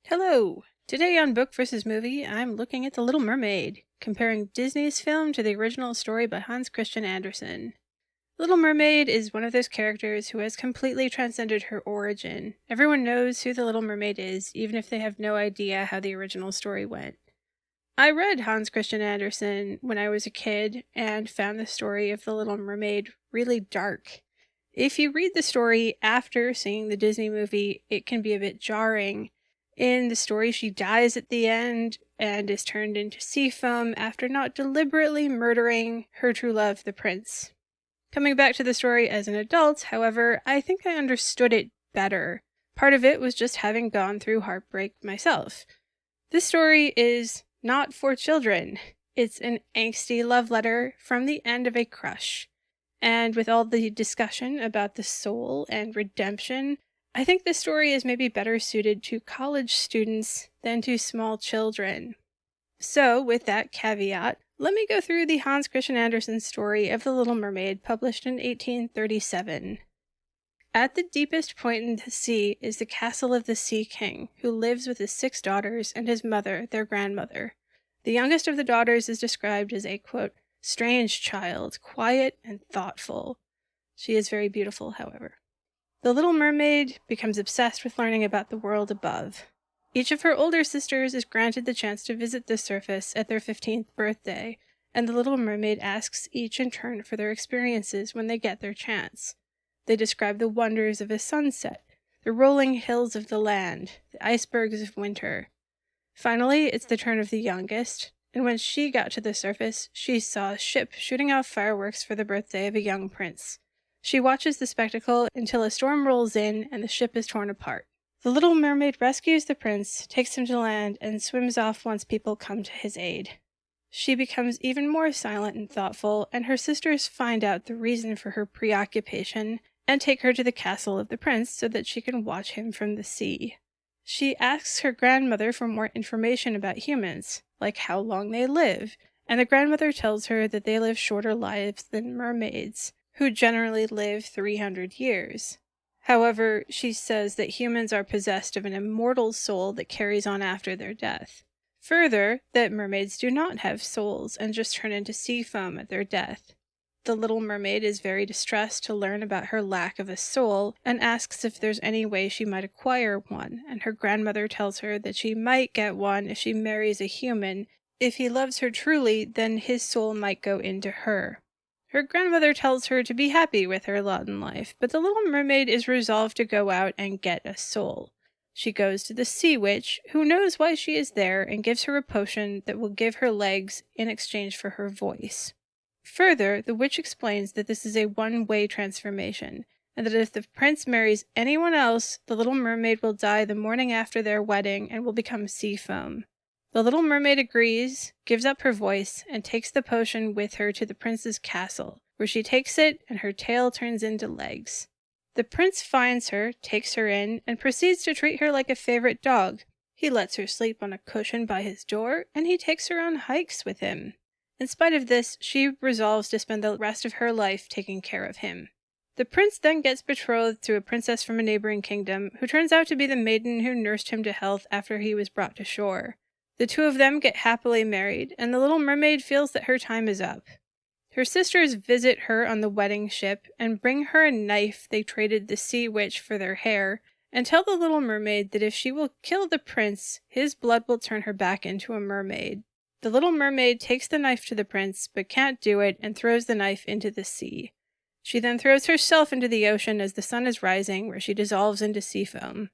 Hello! Today on Book vs. Movie, I'm looking at The Little Mermaid, comparing Disney's film to the original story by Hans Christian Andersen. Little Mermaid is one of those characters who has completely transcended her origin. Everyone knows who the Little Mermaid is, even if they have no idea how the original story went. I read Hans Christian Andersen when I was a kid and found the story of the Little Mermaid really dark. If you read the story after seeing the Disney movie, it can be a bit jarring. In the story, she dies at the end and is turned into sea foam after not deliberately murdering her true love, the prince. Coming back to the story as an adult, however, I think I understood it better. Part of it was just having gone through heartbreak myself. This story is not for children. It's an angsty love letter from the end of a crush. And with all the discussion about the soul and redemption, I think this story is maybe better suited to college students than to small children. So, with that caveat, let me go through the Hans Christian Andersen story of The Little Mermaid, published in 1837. At the deepest point in the sea is the castle of the Sea King, who lives with his 6 daughters and his mother, their grandmother. The youngest of the daughters is described as a, quote, strange child, quiet and thoughtful. She is very beautiful, however. The Little Mermaid becomes obsessed with learning about the world above. Each of her older sisters is granted the chance to visit the surface at their 15th birthday, and the Little Mermaid asks each in turn for their experiences when they get their chance. They describe the wonders of a sunset, the rolling hills of the land, the icebergs of winter. Finally, it's the turn of the youngest, and when she got to the surface, she saw a ship shooting off fireworks for the birthday of a young prince. She watches the spectacle until a storm rolls in and the ship is torn apart. The Little Mermaid rescues the prince, takes him to land, and swims off once people come to his aid. She becomes even more silent and thoughtful, and her sisters find out the reason for her preoccupation and take her to the castle of the prince so that she can watch him from the sea. She asks her grandmother for more information about humans, like how long they live, and the grandmother tells her that they live shorter lives than mermaids, who generally live 300 years. However, she says that humans are possessed of an immortal soul that carries on after their death. Further, that mermaids do not have souls and just turn into sea foam at their death. The Little Mermaid is very distressed to learn about her lack of a soul and asks if there's any way she might acquire one, and her grandmother tells her that she might get one if she marries a human. If he loves her truly, then his soul might go into her. Her grandmother tells her to be happy with her lot in life, but the Little Mermaid is resolved to go out and get a soul. She goes to the Sea Witch, who knows why she is there, and gives her a potion that will give her legs in exchange for her voice. Further, the witch explains that this is a one-way transformation, and that if the prince marries anyone else, the Little Mermaid will die the morning after their wedding and will become sea foam. The Little Mermaid agrees, gives up her voice, and takes the potion with her to the prince's castle, where she takes it and her tail turns into legs. The prince finds her, takes her in, and proceeds to treat her like a favorite dog. He lets her sleep on a cushion by his door, and he takes her on hikes with him. In spite of this, she resolves to spend the rest of her life taking care of him. The prince then gets betrothed to a princess from a neighboring kingdom, who turns out to be the maiden who nursed him to health after he was brought to shore. The two of them get happily married, and the Little Mermaid feels that her time is up. Her sisters visit her on the wedding ship and bring her a knife they traded the Sea Witch for their hair, and tell the Little Mermaid that if she will kill the prince, his blood will turn her back into a mermaid. The Little Mermaid takes the knife to the prince, but can't do it, and throws the knife into the sea. She then throws herself into the ocean as the sun is rising, where she dissolves into sea foam.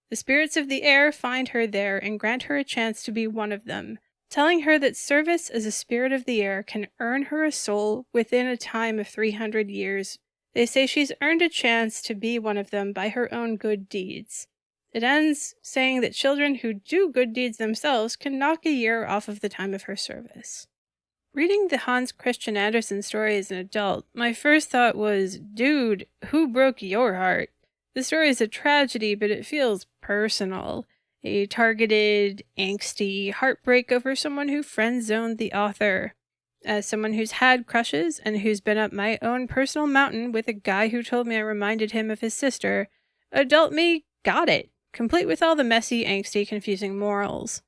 The spirits of the air find her there and grant her a chance to be one of them, telling her that service as a spirit of the air can earn her a soul within a time of 300 years. They say she's earned a chance to be one of them by her own good deeds. It ends saying that children who do good deeds themselves can knock a year off of the time of her service. Reading the Hans Christian Andersen story as an adult, my first thought was, dude, who broke your heart? The story is a tragedy, but it feels personal. A targeted, angsty heartbreak over someone who friend-zoned the author. As someone who's had crushes and who's been up my own personal mountain with a guy who told me I reminded him of his sister, adult me got it. complete with all the messy, angsty, confusing morals.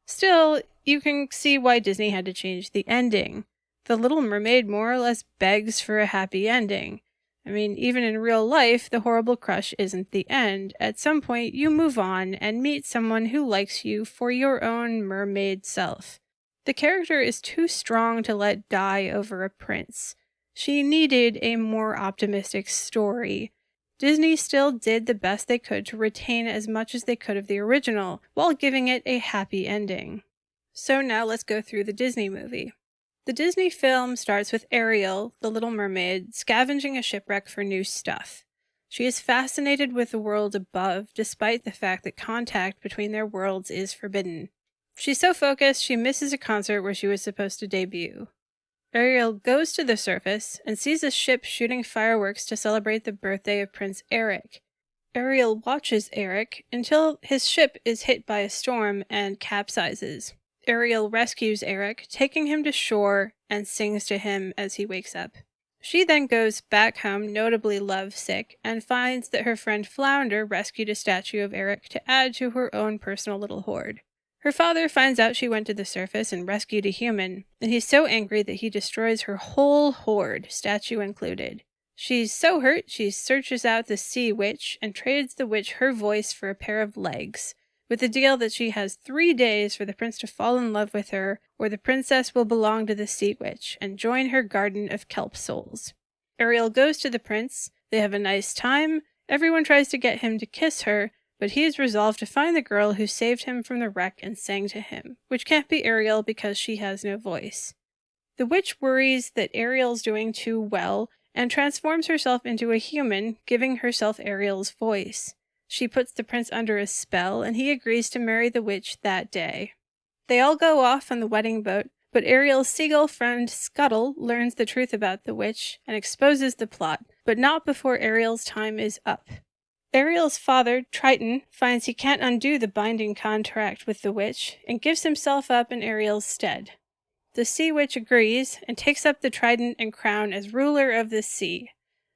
Still, you can see why Disney had to change the ending. The Little Mermaid more or less begs for a happy ending. I mean, even in real life, the horrible crush isn't the end. At some point, you move on and meet someone who likes you for your own mermaid self. The character is too strong to let die over a prince. She needed a more optimistic story. Disney still did the best they could to retain as much as they could of the original, while giving it a happy ending. So now let's go through the Disney movie. The Disney film starts with Ariel, the Little Mermaid, scavenging a shipwreck for new stuff. She is fascinated with the world above, despite the fact that contact between their worlds is forbidden. She's so focused, she misses a concert where she was supposed to debut. Ariel goes to the surface and sees a ship shooting fireworks to celebrate the birthday of Prince Eric. Ariel watches Eric until his ship is hit by a storm and capsizes. Ariel rescues Eric, taking him to shore, and sings to him as he wakes up. She then goes back home, notably lovesick, and finds that her friend Flounder rescued a statue of Eric to add to her own personal little hoard. Her father finds out she went to the surface and rescued a human, and he's so angry that he destroys her whole hoard, statue included. She's so hurt, she searches out the sea witch and trades the witch her voice for a pair of legs, with the deal that she has 3 days for the prince to fall in love with her, or the princess will belong to the sea witch and join her garden of kelp souls. Ariel goes to the prince, they have a nice time, everyone tries to get him to kiss her, but he is resolved to find the girl who saved him from the wreck and sang to him, which can't be Ariel because she has no voice. The witch worries that Ariel's doing too well, and transforms herself into a human, giving herself Ariel's voice. She puts the prince under a spell, and he agrees to marry the witch that day. They all go off on the wedding boat, but Ariel's seagull friend Scuttle learns the truth about the witch and exposes the plot, but not before Ariel's time is up. Ariel's father, Triton, finds he can't undo the binding contract with the witch, and gives himself up in Ariel's stead. The sea witch agrees, and takes up the trident and crown as ruler of the sea.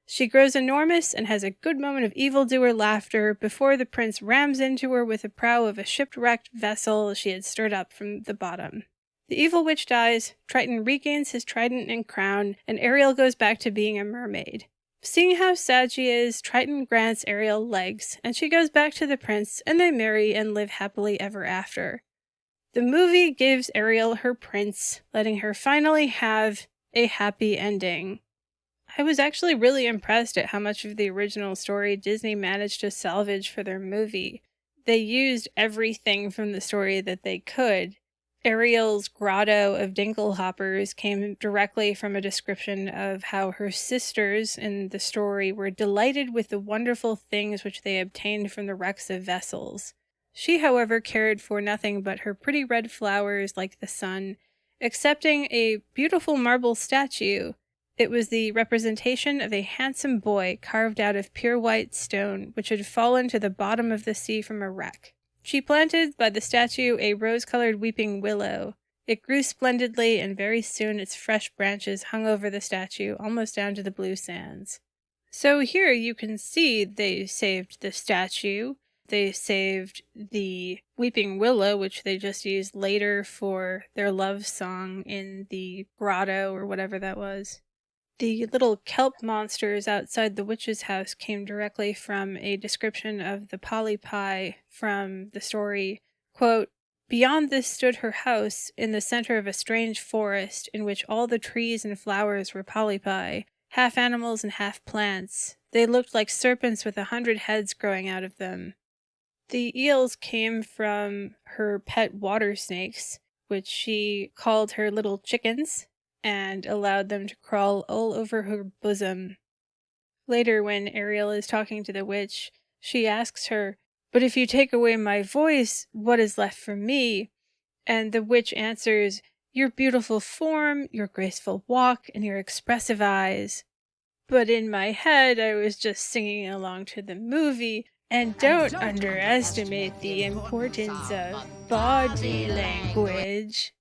She grows enormous and has a good moment of evildoer laughter before the prince rams into her with the prow of a shipwrecked vessel she had stirred up from the bottom. The evil witch dies, Triton regains his trident and crown, and Ariel goes back to being a mermaid. Seeing how sad she is, Triton grants Ariel legs, and she goes back to the prince, and they marry and live happily ever after. The movie gives Ariel her prince, letting her finally have a happy ending. I was actually really impressed at how much of the original story Disney managed to salvage for their movie. They used everything from the story that they could. Ariel's grotto of dinkelhoppers came directly from a description of how her sisters in the story were delighted with the wonderful things which they obtained from the wrecks of vessels. She, however, cared for nothing but her pretty red flowers like the sun, excepting a beautiful marble statue. It was the representation of a handsome boy carved out of pure white stone, which had fallen to the bottom of the sea from a wreck. She planted by the statue a rose-colored weeping willow. It grew splendidly, and very soon its fresh branches hung over the statue, almost down to the blue sands. So here you can see they saved the statue. They saved the weeping willow, which they just used later for their love song in the grotto or whatever that was. The little kelp monsters outside the witch's house came directly from a description of the polypi from the story. Quote, "Beyond this stood her house, in the center of a strange forest, in which all the trees and flowers were polypi, half animals and half plants. They looked like serpents with 100 heads growing out of them." The eels came from her pet water snakes, which she called her little chickens, and allowed them to crawl all over her bosom. Later, when Ariel is talking to the witch, she asks her, "But if you take away my voice, what is left for me?" And the witch answers, "Your beautiful form, your graceful walk, and your expressive eyes." But in my head, I was just singing along to the movie, and don't underestimate the importance of body language.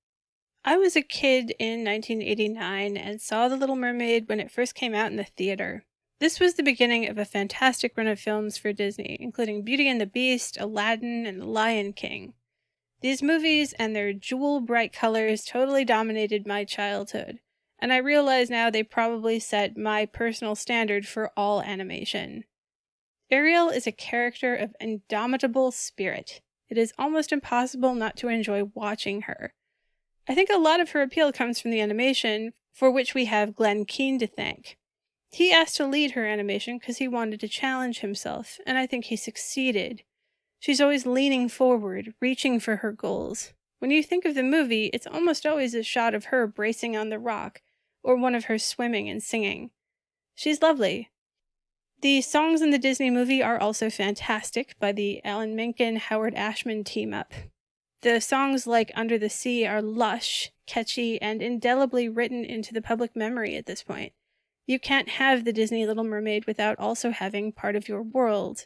I was a kid in 1989 and saw The Little Mermaid when it first came out in the theater. This was the beginning of a fantastic run of films for Disney, including Beauty and the Beast, Aladdin, and The Lion King. These movies and their jewel-bright colors totally dominated my childhood, and I realize now they probably set my personal standard for all animation. Ariel is a character of indomitable spirit. It is almost impossible not to enjoy watching her. I think a lot of her appeal comes from the animation, for which we have Glenn Keane to thank. He asked to lead her animation because he wanted to challenge himself, and I think he succeeded. She's always leaning forward, reaching for her goals. When you think of the movie, it's almost always a shot of her bracing on the rock, or one of her swimming and singing. She's lovely. The songs in the Disney movie are also fantastic, by the Alan Menken-Howard Ashman team-up. The songs like Under the Sea are lush, catchy, and indelibly written into the public memory at this point. You can't have the Disney Little Mermaid without also having part of your world.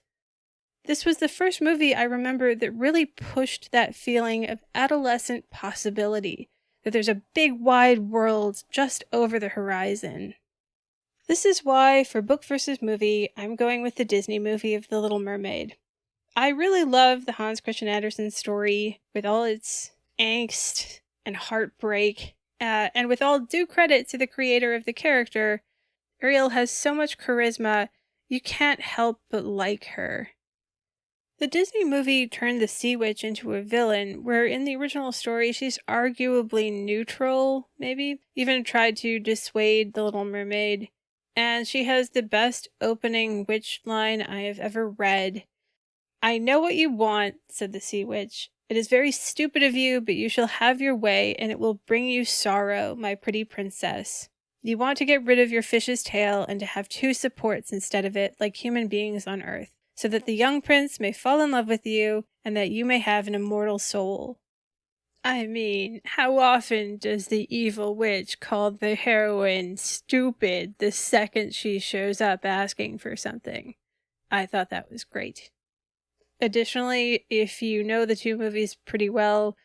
This was the first movie I remember that really pushed that feeling of adolescent possibility, that there's a big wide world just over the horizon. This is why, for book versus movie, I'm going with the Disney movie of The Little Mermaid. I really love the Hans Christian Andersen story, with all its angst and heartbreak, and with all due credit to the creator of the character, Ariel has so much charisma, you can't help but like her. The Disney movie turned the Sea Witch into a villain, where in the original story she's arguably neutral, maybe, even tried to dissuade the Little Mermaid, and she has the best opening witch line I have ever read. "I know what you want," said the Sea Witch. "It is very stupid of you, but you shall have your way, and it will bring you sorrow, my pretty princess. You want to get rid of your fish's tail and to have two supports instead of it, like human beings on Earth, so that the young prince may fall in love with you, and that you may have an immortal soul." I mean, how often does the evil witch call the heroine stupid the second she shows up asking for something? I thought that was great. Additionally, if you know the two movies pretty well,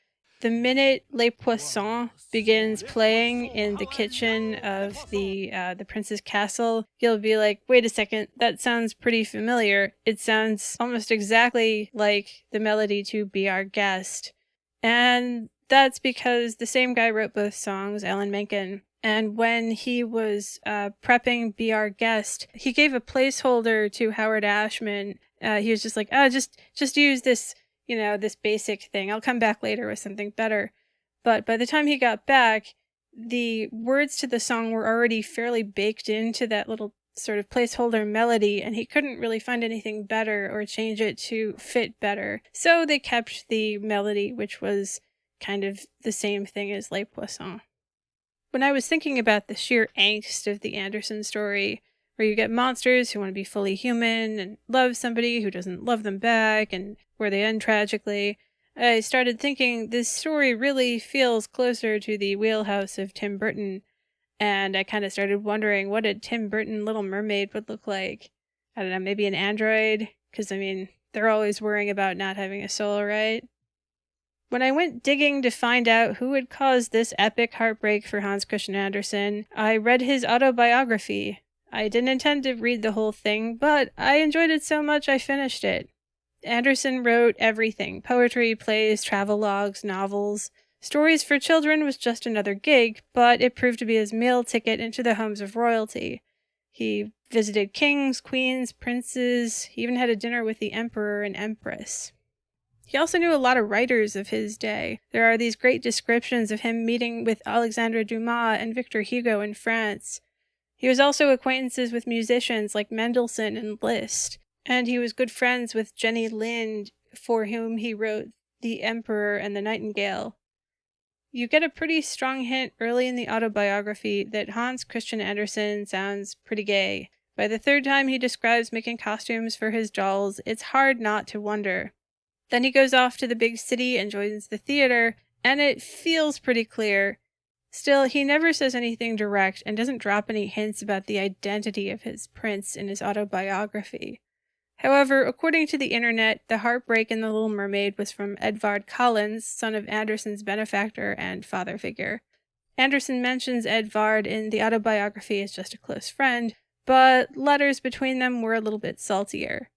the minute Les Poissons begins playing in the kitchen of the prince's castle, you'll be like, wait a second, that sounds pretty familiar. It sounds almost exactly like the melody to Be Our Guest. And that's because the same guy wrote both songs, Alan Menken. And when he was prepping Be Our Guest, he gave a placeholder to Howard Ashman. He was just like, just use this, this basic thing. I'll come back later with something better. But by the time he got back, the words to the song were already fairly baked into that little sort of placeholder melody, and he couldn't really find anything better or change it to fit better. So they kept the melody, which was kind of the same thing as Les Poissons. When I was thinking about the sheer angst of the Andersen story, where you get monsters who want to be fully human and love somebody who doesn't love them back, and where they end tragically, I started thinking this story really feels closer to the wheelhouse of Tim Burton, and I kind of started wondering what a Tim Burton Little Mermaid would look like. I don't know, maybe an android? Because, they're always worrying about not having a soul, right? When I went digging to find out who had caused this epic heartbreak for Hans Christian Andersen, I read his autobiography. I didn't intend to read the whole thing, but I enjoyed it so much I finished it. Andersen wrote everything: poetry, plays, travelogues, novels. Stories for Children was just another gig, but it proved to be his meal ticket into the homes of royalty. He visited kings, queens, princes. He even had a dinner with the emperor and empress. He also knew a lot of writers of his day. There are these great descriptions of him meeting with Alexandre Dumas and Victor Hugo in France. He was also acquaintances with musicians like Mendelssohn and Liszt, and he was good friends with Jenny Lind, for whom he wrote The Emperor and the Nightingale. You get a pretty strong hint early in the autobiography that Hans Christian Andersen sounds pretty gay. By the third time he describes making costumes for his dolls, it's hard not to wonder. Then he goes off to the big city and joins the theater, and it feels pretty clear. Still, he never says anything direct and doesn't drop any hints about the identity of his prince in his autobiography. However, according to the internet, the heartbreak in The Little Mermaid was from Edvard Collins, son of Andersen's benefactor and father figure. Andersen mentions Edvard in the autobiography as just a close friend, but letters between them were a little bit saltier.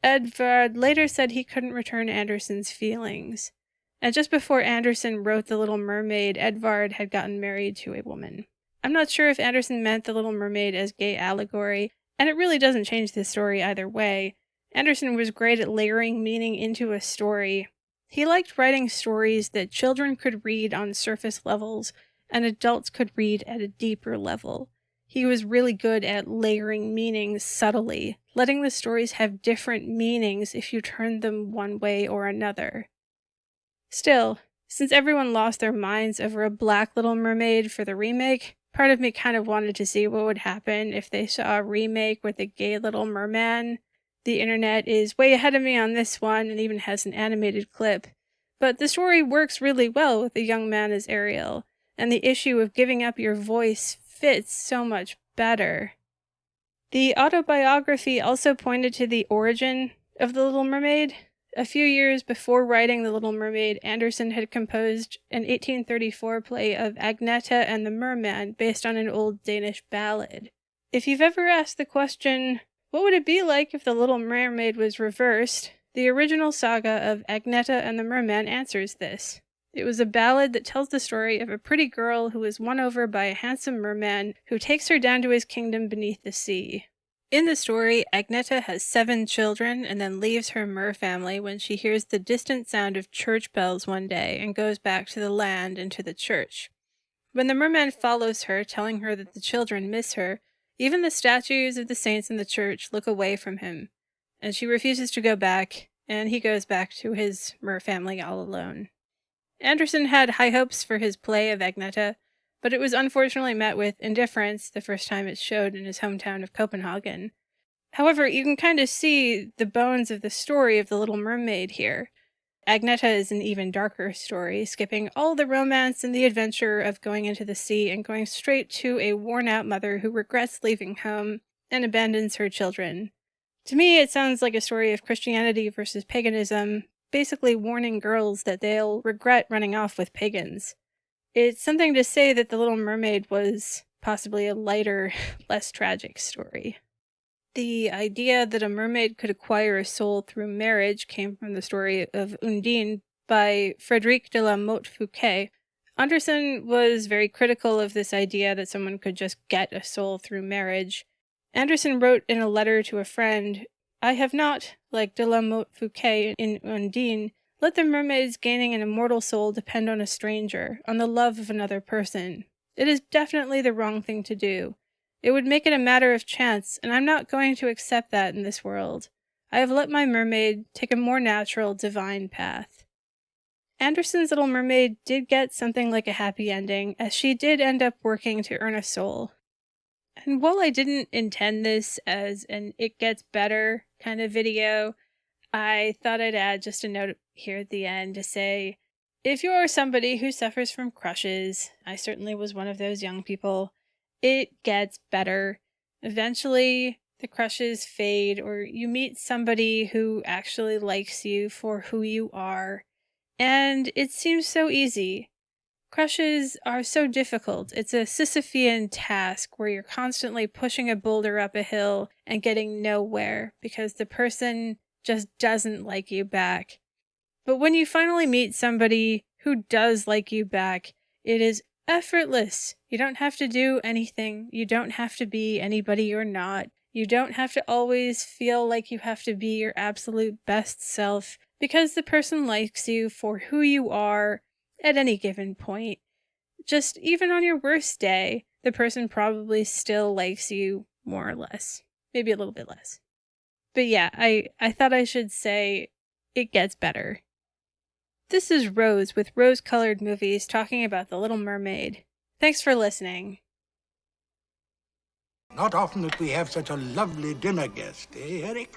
Edvard later said he couldn't return Andersen's feelings, and just before Andersen wrote The Little Mermaid, Edvard had gotten married to a woman. I'm not sure if Andersen meant The Little Mermaid as gay allegory, and it really doesn't change the story either way. Andersen was great at layering meaning into a story. He liked writing stories that children could read on surface levels and adults could read at a deeper level. He was really good at layering meanings subtly, letting the stories have different meanings if you turned them one way or another. Still, since everyone lost their minds over a black Little Mermaid for the remake, part of me kind of wanted to see what would happen if they saw a remake with a gay Little Merman. The internet is way ahead of me on this one and even has an animated clip, but the story works really well with a young man as Ariel, and the issue of giving up your voice fits so much better. The autobiography also pointed to the origin of The Little Mermaid. A few years before writing The Little Mermaid, Andersen had composed an 1834 play of Agneta and the Merman based on an old Danish ballad. If you've ever asked the question, what would it be like if The Little Mermaid was reversed, the original saga of Agneta and the Merman answers this. It was a ballad that tells the story of a pretty girl who is won over by a handsome merman who takes her down to his kingdom beneath the sea. In the story, Agneta has 7 children and then leaves her mer family when she hears the distant sound of church bells one day and goes back to the land and to the church. When the merman follows her, telling her that the children miss her, even the statues of the saints in the church look away from him, and she refuses to go back, and he goes back to his mer family all alone. Andersen had high hopes for his play of Agneta, but it was unfortunately met with indifference the first time it showed in his hometown of Copenhagen. However, you can kind of see the bones of the story of The Little Mermaid here. Agneta is an even darker story, skipping all the romance and the adventure of going into the sea and going straight to a worn-out mother who regrets leaving home and abandons her children. To me, it sounds like a story of Christianity versus paganism, basically warning girls that they'll regret running off with pagans. It's something to say that The Little Mermaid was possibly a lighter, less tragic story. The idea that a mermaid could acquire a soul through marriage came from the story of Undine by Frédéric de la Motte Fouquet. Andersen was very critical of this idea that someone could just get a soul through marriage. Andersen wrote in a letter to a friend, "I have not, like de la Motte Fouquet in Undine, let the mermaid's gaining an immortal soul depend on a stranger, on the love of another person. It is definitely the wrong thing to do. It would make it a matter of chance, and I'm not going to accept that in this world. I have let my mermaid take a more natural, divine path." Andersen's Little Mermaid did get something like a happy ending, as she did end up working to earn a soul. And while I didn't intend this as an it gets better kind of video, I thought I'd add just a note here at the end to say, if you're somebody who suffers from crushes, I certainly was one of those young people, it gets better. Eventually, the crushes fade, or you meet somebody who actually likes you for who you are, and it seems so easy. Crushes are so difficult. It's a Sisyphean task where you're constantly pushing a boulder up a hill and getting nowhere because the person just doesn't like you back. But when you finally meet somebody who does like you back, it is effortless. You don't have to do anything. You don't have to be anybody you're not. You don't have to always feel like you have to be your absolute best self because the person likes you for who you are at any given point. Just even on your worst day, the person probably still likes you more or less. Maybe a little bit less. But yeah, I thought I should say it gets better. This is Rose with Rose-Colored Movies talking about The Little Mermaid. Thanks for listening. Not often that we have such a lovely dinner guest, eh, Eric?